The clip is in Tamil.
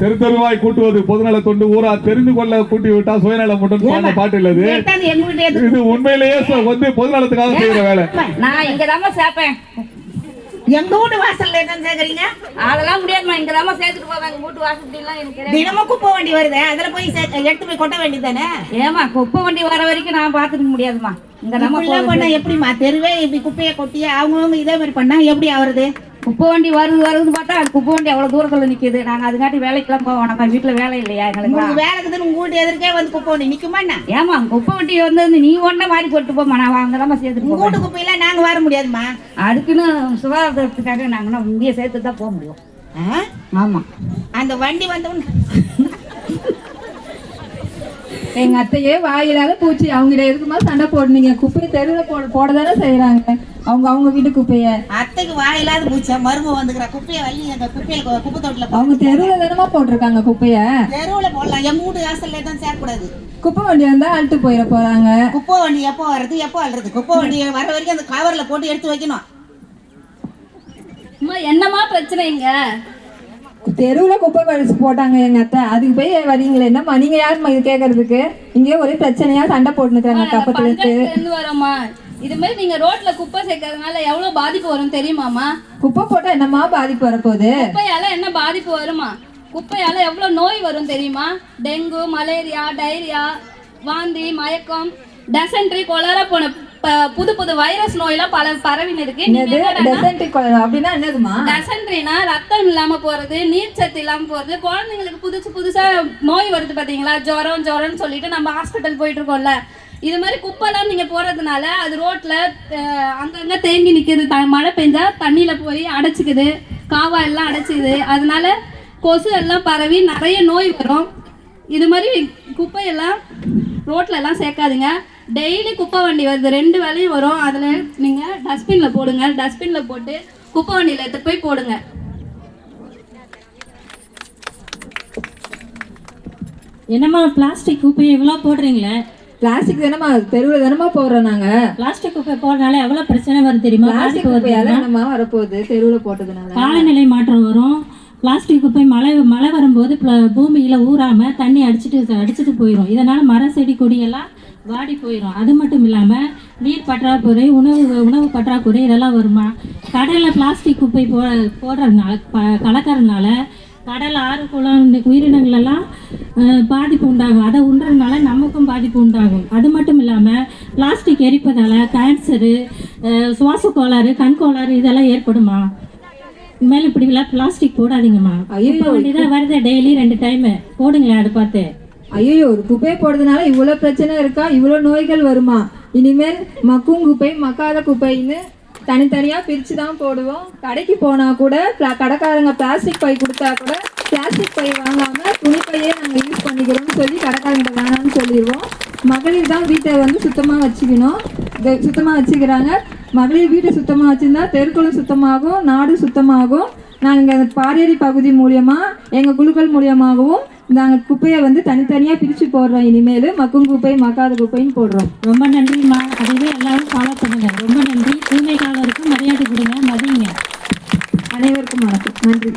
தெரு தெருவாய் கூட்டுவது பொதுநல தொண்டு ஊரா தெரிந்து கொள்ள கூட்டி விட்டா சுயநலம் மட்டும் பாட்டு இல்லது. இது உண்மையிலேயே வந்து பொதுநலத்துக்காக செய்யற வேலை. நான் இங்கதான் சேர்ப்பேன். எங்க வீட்டு வாசல்ல என்ன சேர்க்கறீங்க? அதெல்லாம் முடியாதுமா, இங்கதான் சேர்த்துட்டு போவாங்க. வீட்டு வாசல் எல்லாம் எனக்கு தினமும் குப்பை வண்டி வருது, அதுல போய் எடுத்து போய் கொட்ட வேண்டியதானே. ஏமா குப்பை வண்டி வர வரைக்கும் நான் பாத்துக்க முடியாதுமா. இங்க நம்ம பண்ண எப்படிமா தெருவே இப்படி குப்பையை கொட்டியே அவங்கவுங்க இதே மாதிரி பண்ணா எப்படி ஆகுறது? குப்பை வண்டி வருதுன்னு பார்த்தா அது குப்பை வண்டி அவ்வளவு தூரத்துல நிக்குது. நாங்க அதுக்காட்டி வேலைக்கெல்லாம் போவோம். நம்ம வீட்டுல வேலை இல்லையா எங்களுக்கு? வேலைக்கு உங்க வீட்டு எதிர்க்கே வந்து குப்பை வண்டி நிக்குமா? ஏமா குப்பை வண்டி வந்து நீ ஒன்ன மாதிரி போட்டு போமா, நான் அங்கதான் சேர்த்துட்டு வீட்டு குப்பையில நாங்க வர முடியாதுமா. அதுக்குன்னு சுகாதாரத்துக்காக நாங்க இங்கேயே சேர்த்து தான் போக முடியும். ஆமா, அந்த வண்டி வந்தவன் எங்க அத்தையே வாயிலாத பூச்சி. அவங்க எதுக்குமா சண்டை போடுனீங்க? குப்பையை தெருவில் போடதானே செய்யறாங்க அவங்க வீட்டு குப்பைய. அத்தைக்கு வாயிலாத பூச்சா மரும வந்துக்கிற குப்பையை வள்ளி எங்க குப்பையில குப்பை தோட்டல அவங்க தெருவில் தானமா போட்டிருக்காங்க குப்பைய. தெருவுல போடலாம், எங்க வீட்டு வாசல்ல தான் சேர்க்கக்கூடாது. குப்பை வண்டி வந்தா அழுட்டு போயிட போறாங்க. குப்பை வண்டி எப்போ வர்றது எப்போ அல்றது? குப்பை வண்டி வர வரைக்கும் அந்த கவர்ல போட்டு எடுத்து வைக்கணும். என்னமா பிரச்சனைங்க? தெருவுல குப்பை பறிச்சு போட்டாங்க எங்க அத்தை, அதுக்கு போய் வரீங்களே. என்னம்மா நீங்க யாருமா இது கேட்கறதுக்கு? இங்கே ஒரே பிரச்சனையா சண்டை போட்டுக்கிறாங்க கப்பத்துல இருந்து வரோமா. இது மாதிரி நீங்க ரோட்ல குப்பை சேர்க்கறதுனால எவ்வளவு பாதிப்பு வரும் தெரியுமாமா? குப்பை போட்டா என்னமா பாதிப்பு வரப்போகுது? குப்பையால என்ன பாதிப்பு வருமா? குப்பையால எவ்வளவு நோய் வரும் தெரியுமா? டெங்கு, மலேரியா, டைரியா, வாந்தி, மயக்கம், டெசென்ட்ரி, கொலரா போன புது புது வைரஸ் நோயெல்லாம் பல பரவின்னு இருக்கு. அப்படின்னா என்னதுமா? டெசென்ட்ரினா ரத்தம் இல்லாம போறது, நீர்ச்சத்து இல்லாம போறது. குழந்தைங்களுக்கு புதுசா நோய் வருது பாத்தீங்களா? ஜுரம்னு சொல்லிட்டு நம்ம ஹாஸ்பிட்டல் போயிட்டு இருக்கோம்ல. இது மாதிரி குப்பைலாம் நீங்க போறதுனால அது ரோட்ல அங்கங்க தேங்கி நிக்குது. மழை பெஞ்சா தண்ணியில போய் அடைச்சிக்குது, காவா எல்லாம் அடைச்சிக்குது. அதனால கொசு எல்லாம் பரவி நிறைய நோய் வரும். இது மாதிரி குப்பையெல்லாம் ரோட்ல எல்லாம் சேர்க்காதுங்க. டெய்லி குப்பை வண்டி வருது, 2 வேலையும் வரும். அதில் நீங்கள் டஸ்ட்பினில் போடுங்க. டஸ்ட்பினில் போட்டு குப்பை வண்டியில் எடுத்துகிட்டு போய் போடுங்க. என்னம்மா பிளாஸ்டிக் குப்பை எவ்வளோ போடுறீங்களே? பிளாஸ்டிக் தானம்மா தெருவில் தானம்மா போடுறோம் நாங்கள். பிளாஸ்டிக் குப்பை போடுறதுனால எவ்வளோ பிரச்சனை வரும் தெரியுமா? பிளாஸ்டிக் குப்பையால என்னம்மா வரப்போகுது? தெருவில் போட்டதுனால காலநிலை மாற்றம் வரும். பிளாஸ்டிக் குப்பை மழை வரும்போது பூமியில் ஊறாமல் தண்ணி அடிச்சுட்டு போயிடும். இதனால் மரம் செடி கொடியெல்லாம் வாடி போயிடும். அது மட்டும் இல்லாமல் நீர் பற்றாக்குறை, உணவு பற்றாக்குறை இதெல்லாம் வருமா? கடலில் பிளாஸ்டிக் குப்பை போடுறதுனால கலக்கிறதுனால கடல், ஆறு, குளம் உயிரினங்களெல்லாம் பாதிப்பு உண்டாகும். அதை உண்றதுனால நமக்கும் பாதிப்பு உண்டாகும். அது மட்டும் இல்லாமல் பிளாஸ்டிக் எரிப்பதால் கேன்சரு, சுவாச கோளாறு, கண் கோளாறு இதெல்லாம் ஏற்படுமா? இனிமேல் இப்படிலாம் பிளாஸ்டிக் போடாதீங்கம்மா. இப்போ வேண்டியதான் வருது, டெய்லி 2 டைம் போடுங்களேன். அதை பார்த்து ஐயோ, ஒரு குப்பையை போடுறதுனால இவ்வளோ பிரச்சனை இருக்கா? இவ்வளோ நோய்கள் வருமா? இனிமேல் மக்கும் குப்பை, மக்காத குப்பைன்னு தனித்தனியாக பிரித்து தான் போடுவோம். கடைக்கு போனால் கூட கடைக்காரங்க பிளாஸ்டிக் பை கொடுத்தா கூட பிளாஸ்டிக் பை வாங்காமல் துணிப்பையே நாங்கள் யூஸ் பண்ணிக்கிறோம்னு சொல்லி கடைக்காரங்க வேணாம்னு சொல்லிடுவோம். மகளிர் தான் வீட்டை வந்து சுத்தமாக வச்சுக்கணும், சுத்தமாக வச்சுக்கிறாங்க. மகளிர் வீட்டை சுத்தமாக வச்சுருந்தா தெருக்களும் சுத்தமாகும், நாடு சுத்தமாகும். நாங்கள் பாரேரி பகுதி மூலியமாக எங்கள் குழுக்கள் மூலியமாகவும் நாங்கள் குப்பையை வந்து தனித்தனியாக பிரித்து போடுறோம். இனிமேல் மக்கும் குப்பை, மக்காத குப்பைன்னு போடுறோம். ரொம்ப நன்றிம்மா. அதுவே எல்லாரும் ஃபாலோ பண்ணுங்க. ரொம்ப நன்றி. தூய்மை காலருக்கு மரியாதை கொடுங்க, மதிங்க. அனைவருக்கும் வணக்கம். நன்றி.